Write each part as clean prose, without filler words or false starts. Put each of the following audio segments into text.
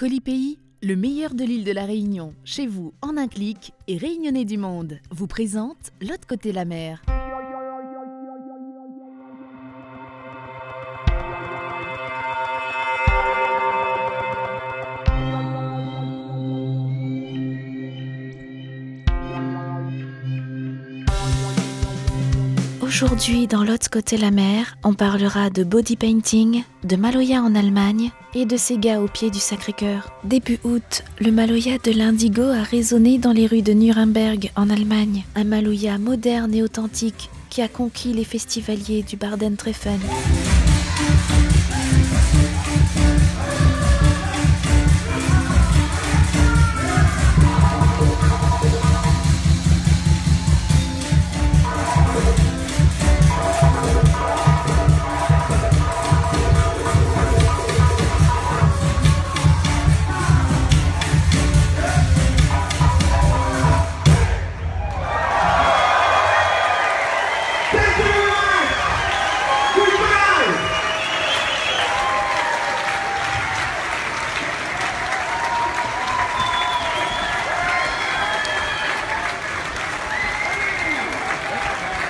Colipaís, le meilleur de l'île de la Réunion, chez vous en un clic et Réunionnais du monde, vous présente L'autre côté la mer. Aujourd'hui, dans L'autre côté la mer, on parlera de body painting, de Maloya en Allemagne et de Sega au pied du Sacré-Cœur. Début août, le Maloya de l'Indigo a résonné dans les rues de Nuremberg en Allemagne. Un Maloya moderne et authentique qui a conquis les festivaliers du Bardentreffen.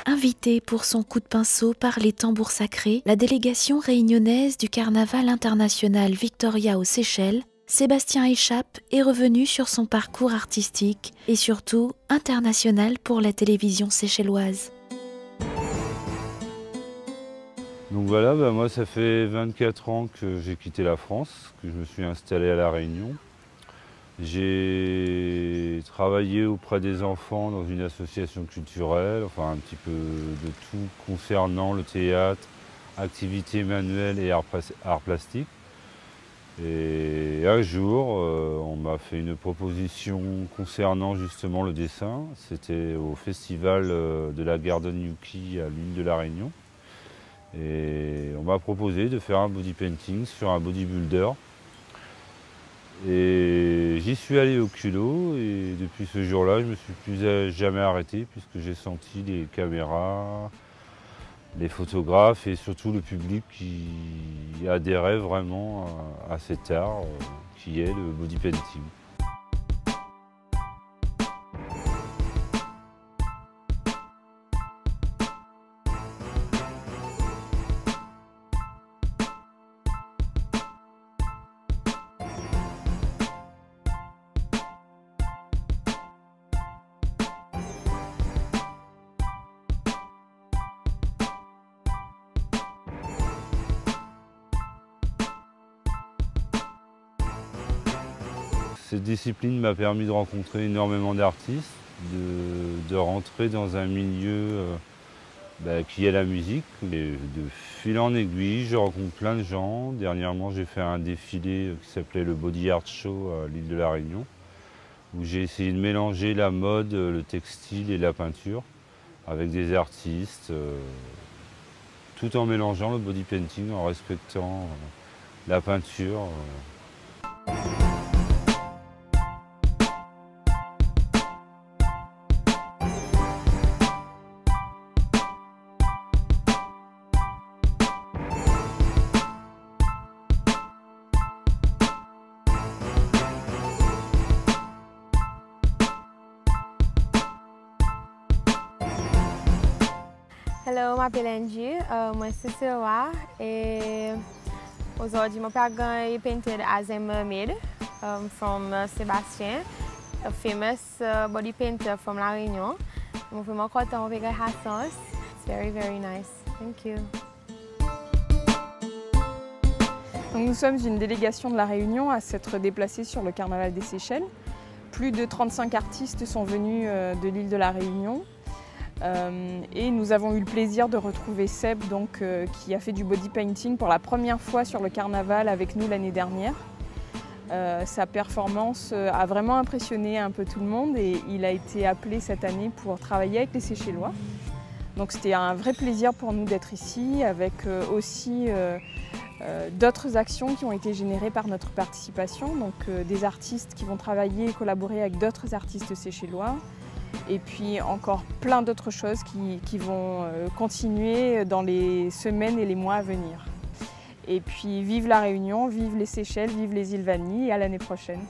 Invitée pour son coup de pinceau par les tambours sacrés, la délégation réunionnaise du Carnaval international Victoria aux Seychelles, Sébastien Échappe est revenu sur son parcours artistique et surtout international pour la télévision séchelloise. Donc voilà, moi ça fait 24 ans que j'ai quitté la France, que je me suis installé à La Réunion. J'ai travaillé auprès des enfants dans une association culturelle, enfin un petit peu de tout concernant le théâtre, activités manuelles et arts plastiques. Et un jour, on m'a fait une proposition concernant justement le dessin. C'était au festival de la Garden Yuki à l'île de la Réunion. Et on m'a proposé de faire un body painting sur un bodybuilder. Et j'y suis allé au culot et depuis ce jour-là, je ne me suis plus jamais arrêté puisque j'ai senti les caméras, les photographes et surtout le public qui adhérait vraiment à cet art qui est le body painting. Cette discipline m'a permis de rencontrer énormément d'artistes, de rentrer dans un milieu qui est la musique. Et de fil en aiguille, je rencontre plein de gens. Dernièrement, j'ai fait un défilé qui s'appelait le Body Art Show à l'île de la Réunion, où j'ai essayé de mélanger la mode, le textile et la peinture avec des artistes, tout en mélangeant le body painting, en respectant la peinture. Hello, je m'appelle Angie, je suis Cicérois et aujourd'hui je suis painted as a mermaid from Sébastien, a famous body painter from La Réunion. Je suis vraiment content de faire ça. It's very, very nice. Thank you. Donc nous sommes une délégation de La Réunion à s'être déplacée sur le Carnaval des Seychelles. Plus de 35 artistes sont venus de l'île de La Réunion. Et nous avons eu le plaisir de retrouver Seb qui a fait du body painting pour la première fois sur le carnaval avec nous l'année dernière. Sa performance a vraiment impressionné un peu tout le monde et il a été appelé cette année pour travailler avec les Seychellois. Donc c'était un vrai plaisir pour nous d'être ici avec aussi d'autres actions qui ont été générées par notre participation. Donc des artistes qui vont travailler et collaborer avec d'autres artistes seychellois. Et puis encore plein d'autres choses qui vont continuer dans les semaines et les mois à venir. Et puis vive la Réunion, vive les Seychelles, vive les îles Vanille et à l'année prochaine.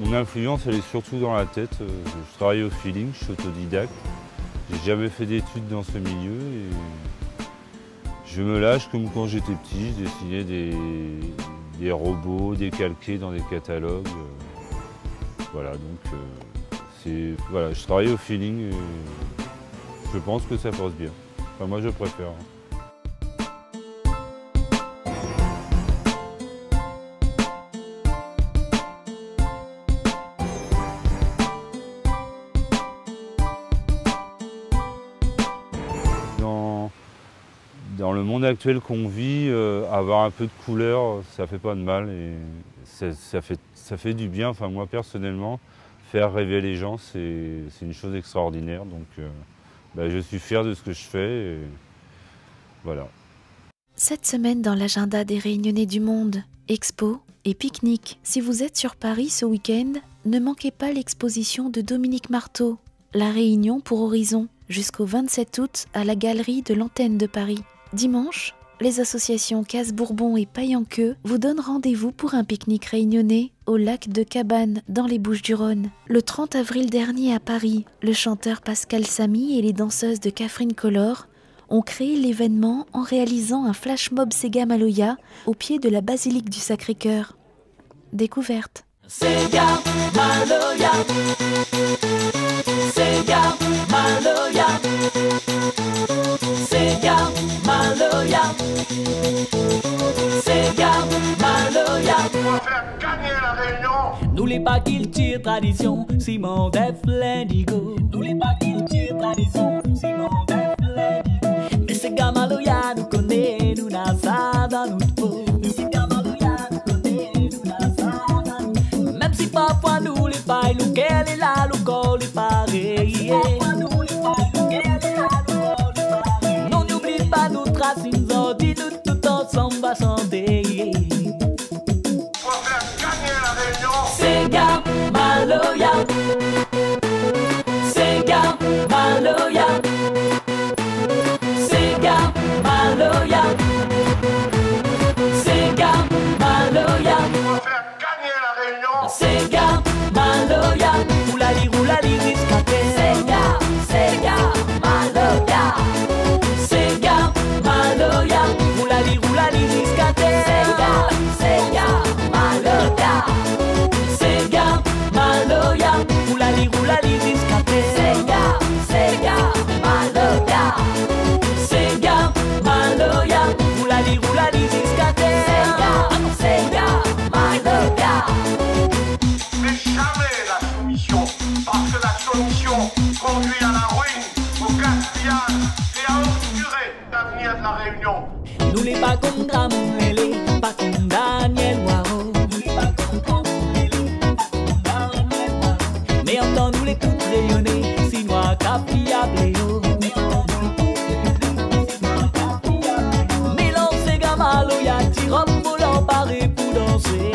Mon influence, elle est surtout dans la tête. Je travaille au feeling, je suis autodidacte. J'ai jamais fait d'études dans ce milieu et je me lâche comme quand j'étais petit. Je dessinais des robots décalqués dans des catalogues. Voilà, donc voilà, je travaille au feeling et je pense que ça passe bien. Enfin, moi, je préfère. Dans le monde actuel qu'on vit, avoir un peu de couleur, ça fait pas de mal et ça fait du bien. Enfin, moi personnellement, faire rêver les gens, c'est une chose extraordinaire. Donc je suis fier de ce que je fais et voilà. Cette semaine dans l'agenda des Réunionnais du monde, expo et pique-nique. Si vous êtes sur Paris ce week-end, ne manquez pas l'exposition de Dominique Marteau, La Réunion pour Horizon, jusqu'au 27 août à la galerie de l'Antenne de Paris. Dimanche, les associations Casse-Bourbon et Paille-en-Queue vous donnent rendez-vous pour un pique-nique réunionnais au lac de Cabane dans les Bouches-du-Rhône. Le 30 avril dernier à Paris, le chanteur Pascal Samy et les danseuses de Catherine Color ont créé l'événement en réalisant un flash mob Sega Maloya au pied de la basilique du Sacré-Cœur. Découverte. Sega Maloya, Sega Maloya, Sega Maloya, Sega Maloya. On va faire gagner la Réunion. N'oublie pas qu'il tire tradition, Simon Def l'Indigo. N'oublie pas qu'il tire tradition, Simon Def l'Indigo. Mais Sega Maloya nous connaît, nous n'a ça dans notre peau. Sega Maloya nous connaît, nous n'a ça dans notre peau. Même si parfois nous les pailles, nous qu'elle est là, nous corps les pareils. Parfois nous les pailles, nous qu'elle est là, nous corps les pareils. Non, n'oublie pas nos racines, on dit nous tout ensemble va chanter. On va faire gagner la Réunion. Sega Maloya, Sega Maloya, Sega Maloya, Sega Maloya. On va faire gagner la Réunion. Sega Maloya, roulali riscate. Sega Maloya, Sega Maloya, roulali riscate. Sega Maloya, Sega Maloya, roulali riscate. Sega Maloya, Sega Maloya, roulali riscate. Sega Maloya. Mais jamais la soumission, parce que la soumission conduit à la ruine, au gaspillage et à obturer l'avenir de la Réunion. Nous les pas comme Gramouélé, pas comme Daniel Waro. Nous les pas comme Gramouélé, pas comme Daniel Waro. Mais en temps nous les toutes rayonnés, si noir capiable. Mais en temps nous les toutes rayonnés, si noir capiable. Mélange Sega Maloya, tirop volant paré pour danser.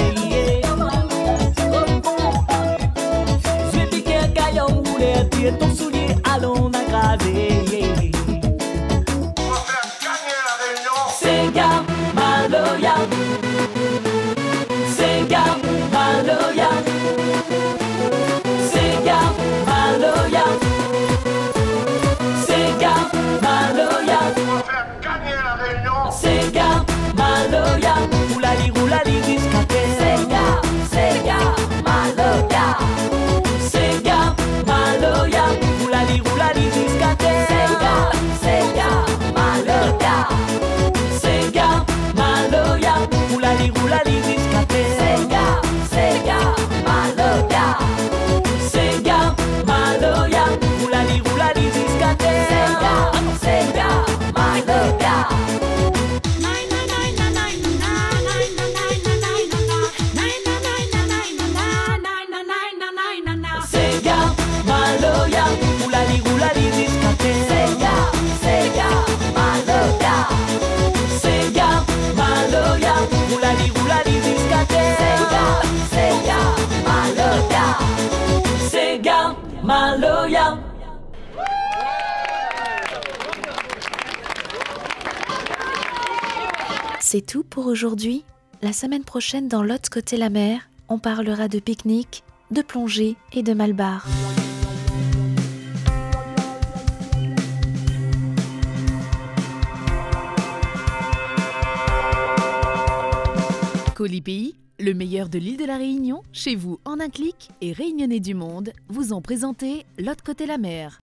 Suis piqué un caillon roulé, tire ton soulier, allons n'agraser. On va faire gagner la Réunion. Sega Maloya, Sega Maloya, Sega Maloya, Sega Maloya, On va faire gagner la Réunion. Sega Maloya, roulali riscate. Sega Maloya, Sega Maloya, roulali riscate. Sega Maloya, Sega Maloya, Maloya. C'est tout pour aujourd'hui. La semaine prochaine, dans l'autre côté la mer, on parlera de pique-nique, de plongée et de Malbar. Colipi, le meilleur de l'île de la Réunion, chez vous en un clic et Réunionnais du monde vous ont présenté l'autre côté la mer.